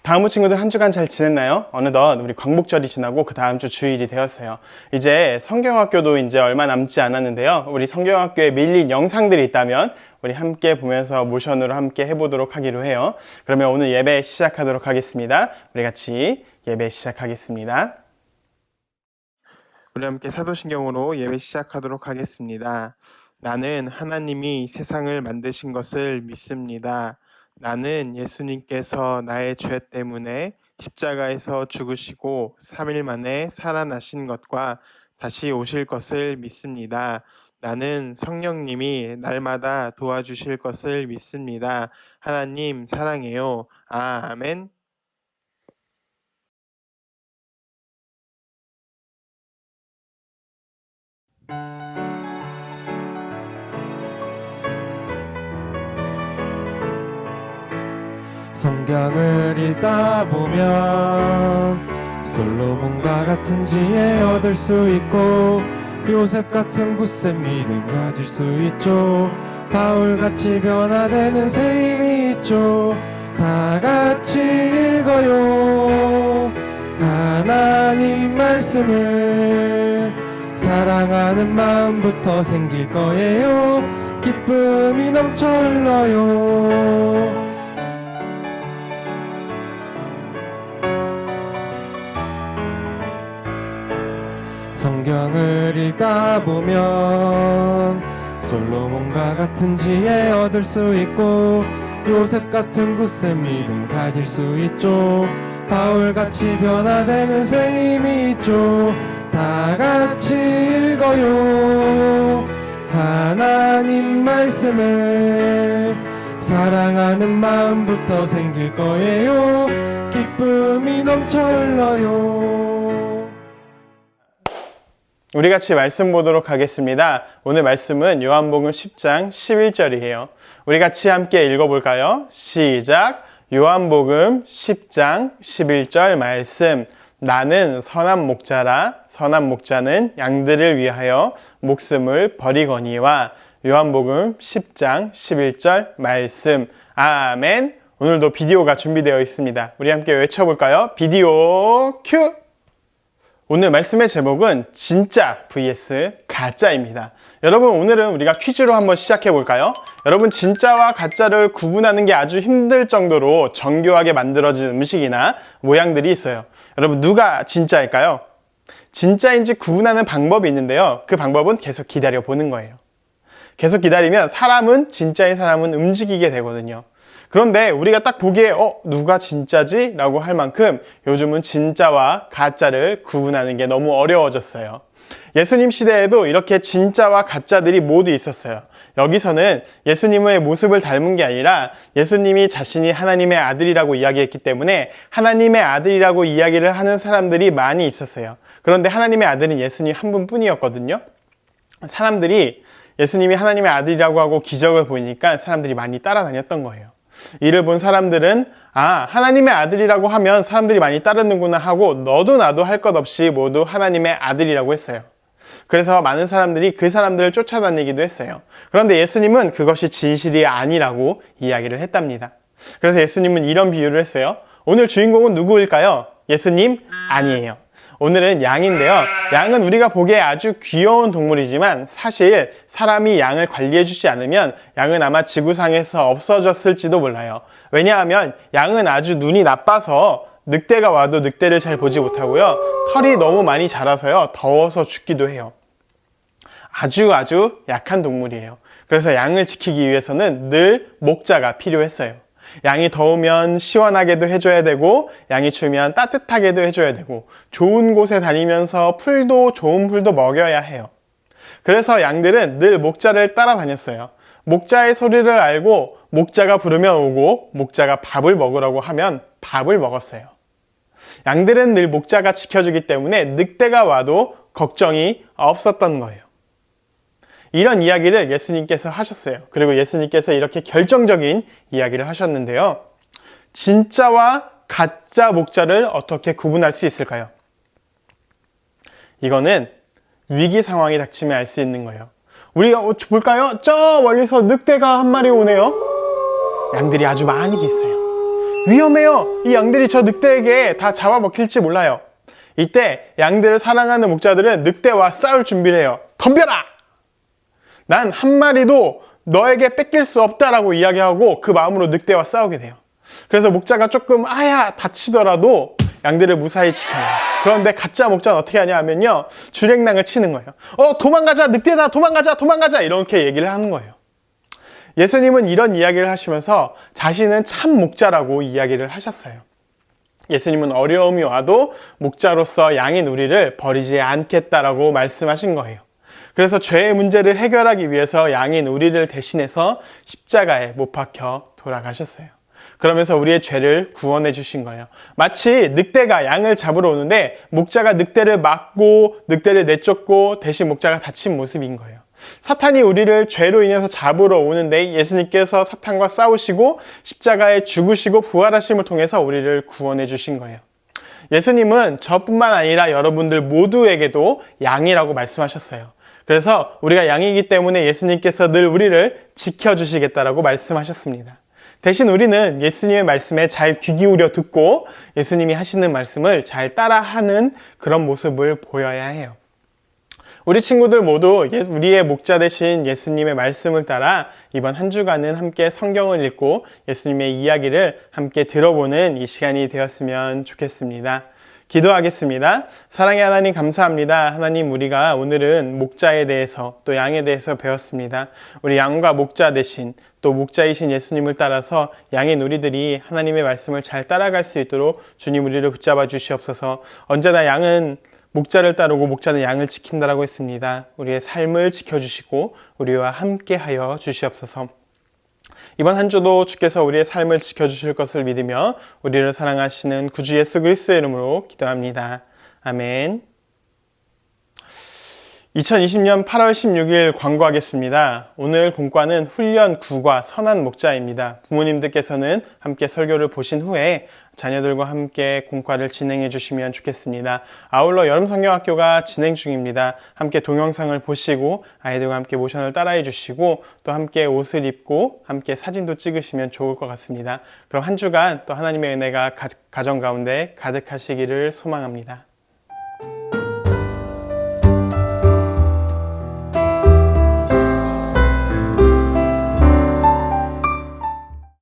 다음부 친구들 한 주간 잘 지냈나요? 어느덧 우리 광복절이 지나고 그 다음 주 주일이 되었어요. 이제 성경학교도 이제 얼마 남지 않았는데요. 우리 성경학교에 밀린 영상들이 있다면 우리 함께 보면서 모션으로 함께 해보도록 하기로 해요. 그러면 오늘 예배 시작하도록 하겠습니다. 우리 같이 예배 시작하겠습니다. 우리 함께 사도신경으로 예배 시작하도록 하겠습니다. 나는 하나님이 세상을 만드신 것을 믿습니다. 나는 예수님께서 나의 죄 때문에 십자가에서 죽으시고 3일 만에 살아나신 것과 다시 오실 것을 믿습니다. 나는 성령님이 날마다 도와주실 것을 믿습니다. 하나님 사랑해요. 아멘. 성경을 읽다 보면 솔로몬과 같은 지혜 얻을 수 있고 요셉 같은 굳센 믿음 가질 수 있죠. 바울같이 변화되는 새 힘이 있죠. 다 같이 읽어요. 하나님 말씀을 사랑하는 마음부터 생길 거예요. 기쁨이 넘쳐 흘러요. 성경을 읽다 보면 솔로몬과 같은 지혜 얻을 수 있고 요셉 같은 굳센 믿음 가질 수 있죠. 바울같이 변화되는 새 힘이 있죠. 다 같이 읽어요. 하나님 말씀을 사랑하는 마음부터 생길 거예요. 기쁨이 넘쳐 흘러요. 우리 같이 말씀 보도록 하겠습니다. 오늘 말씀은 요한복음 10장 11절이에요. 우리 같이 함께 읽어볼까요? 시작! 요한복음 10장 11절 말씀. 나는 선한 목자라. 선한 목자는 양들을 위하여 목숨을 버리거니와. 요한복음 10장 11절 말씀. 아멘. 오늘도 비디오가 준비되어 있습니다. 우리 함께 외쳐볼까요? 비디오 큐! 오늘 말씀의 제목은 진짜 vs 가짜입니다. 여러분, 오늘은 우리가 퀴즈로 한번 시작해 볼까요? 여러분, 진짜와 가짜를 구분하는 게 아주 힘들 정도로 정교하게 만들어진 음식이나 모양들이 있어요. 여러분, 누가 진짜일까요? 진짜인지 구분하는 방법이 있는데요. 그 방법은 계속 기다려 보는 거예요. 계속 기다리면 진짜인 사람은 움직이게 되거든요. 그런데 우리가 딱 보기에 누가 진짜지? 라고 할 만큼 요즘은 진짜와 가짜를 구분하는 게 너무 어려워졌어요. 예수님 시대에도 이렇게 진짜와 가짜들이 모두 있었어요. 여기서는 예수님의 모습을 닮은 게 아니라 예수님이 자신이 하나님의 아들이라고 이야기했기 때문에 하나님의 아들이라고 이야기를 하는 사람들이 많이 있었어요. 그런데 하나님의 아들은 예수님 한 분뿐이었거든요. 사람들이 예수님이 하나님의 아들이라고 하고 기적을 보이니까 사람들이 많이 따라다녔던 거예요. 이를 본 사람들은 하나님의 아들이라고 하면 사람들이 많이 따르는구나 하고 너도 나도 할 것 없이 모두 하나님의 아들이라고 했어요. 그래서 많은 사람들이 그 사람들을 쫓아다니기도 했어요. 그런데 예수님은 그것이 진실이 아니라고 이야기를 했답니다. 그래서 예수님은 이런 비유를 했어요. 오늘 주인공은 누구일까요? 예수님 아니에요. 오늘은 양인데요. 양은 우리가 보기에 아주 귀여운 동물이지만 사실 사람이 양을 관리해주지 않으면 양은 아마 지구상에서 없어졌을지도 몰라요. 왜냐하면 양은 아주 눈이 나빠서 늑대가 와도 늑대를 잘 보지 못하고요. 털이 너무 많이 자라서요. 더워서 죽기도 해요. 아주 약한 동물이에요. 그래서 양을 지키기 위해서는 늘 목자가 필요했어요. 양이 더우면 시원하게도 해줘야 되고 양이 추우면 따뜻하게도 해줘야 되고 좋은 곳에 다니면서 좋은 풀도 먹여야 해요. 그래서 양들은 늘 목자를 따라다녔어요. 목자의 소리를 알고 목자가 부르면 오고 목자가 밥을 먹으라고 하면 밥을 먹었어요. 양들은 늘 목자가 지켜주기 때문에 늑대가 와도 걱정이 없었던 거예요. 이런 이야기를 예수님께서 하셨어요. 그리고 예수님께서 이렇게 결정적인 이야기를 하셨는데요. 진짜와 가짜 목자를 어떻게 구분할 수 있을까요? 이거는 위기 상황이 닥치면 알 수 있는 거예요. 우리가 볼까요? 저 멀리서 늑대가 한 마리 오네요. 양들이 아주 많이 있어요. 위험해요. 이 양들이 저 늑대에게 다 잡아먹힐지 몰라요. 이때 양들을 사랑하는 목자들은 늑대와 싸울 준비를 해요. 덤벼라! 난 한 마리도 너에게 뺏길 수 없다라고 이야기하고 그 마음으로 늑대와 싸우게 돼요. 그래서 목자가 조금 다치더라도 양들을 무사히 지켜요. 그런데 가짜 목자는 어떻게 하냐 하면요, 주랭랑을 치는 거예요. 도망가자, 늑대다, 도망가자 이렇게 얘기를 하는 거예요. 예수님은 이런 이야기를 하시면서 자신은 참 목자라고 이야기를 하셨어요. 예수님은 어려움이 와도 목자로서 양인 우리를 버리지 않겠다라고 말씀하신 거예요. 그래서 죄의 문제를 해결하기 위해서 양인 우리를 대신해서 십자가에 못 박혀 돌아가셨어요. 그러면서 우리의 죄를 구원해 주신 거예요. 마치 늑대가 양을 잡으러 오는데 목자가 늑대를 막고 늑대를 내쫓고 대신 목자가 다친 모습인 거예요. 사탄이 우리를 죄로 인해서 잡으러 오는데 예수님께서 사탄과 싸우시고 십자가에 죽으시고 부활하심을 통해서 우리를 구원해 주신 거예요. 예수님은 저뿐만 아니라 여러분들 모두에게도 양이라고 말씀하셨어요. 그래서 우리가 양이기 때문에 예수님께서 늘 우리를 지켜주시겠다라고 말씀하셨습니다. 대신 우리는 예수님의 말씀에 잘 귀 기울여 듣고 예수님이 하시는 말씀을 잘 따라하는 그런 모습을 보여야 해요. 우리 친구들 모두 우리의 목자 되신 예수님의 말씀을 따라 이번 한 주간은 함께 성경을 읽고 예수님의 이야기를 함께 들어보는 이 시간이 되었으면 좋겠습니다. 기도하겠습니다. 사랑의 하나님 감사합니다. 하나님, 우리가 오늘은 목자에 대해서 또 양에 대해서 배웠습니다. 우리 양과 목자 대신 또 목자이신 예수님을 따라서 양의 우리들이 하나님의 말씀을 잘 따라갈 수 있도록 주님 우리를 붙잡아 주시옵소서. 언제나 양은 목자를 따르고 목자는 양을 지킨다라고 했습니다. 우리의 삶을 지켜주시고 우리와 함께하여 주시옵소서. 이번 한 주도 주께서 우리의 삶을 지켜주실 것을 믿으며 우리를 사랑하시는 구주 예수 그리스도의 이름으로 기도합니다. 아멘. 2020년 8월 16일 광고하겠습니다. 오늘 공과는 훈련 9과 선한 목자입니다. 부모님들께서는 함께 설교를 보신 후에 자녀들과 함께 공과를 진행해 주시면 좋겠습니다. 아울러 여름성경학교가 진행 중입니다. 함께 동영상을 보시고 아이들과 함께 모션을 따라해 주시고 또 함께 옷을 입고 함께 사진도 찍으시면 좋을 것 같습니다. 그럼 한 주간 또 하나님의 은혜가 가정 가운데 가득하시기를 소망합니다.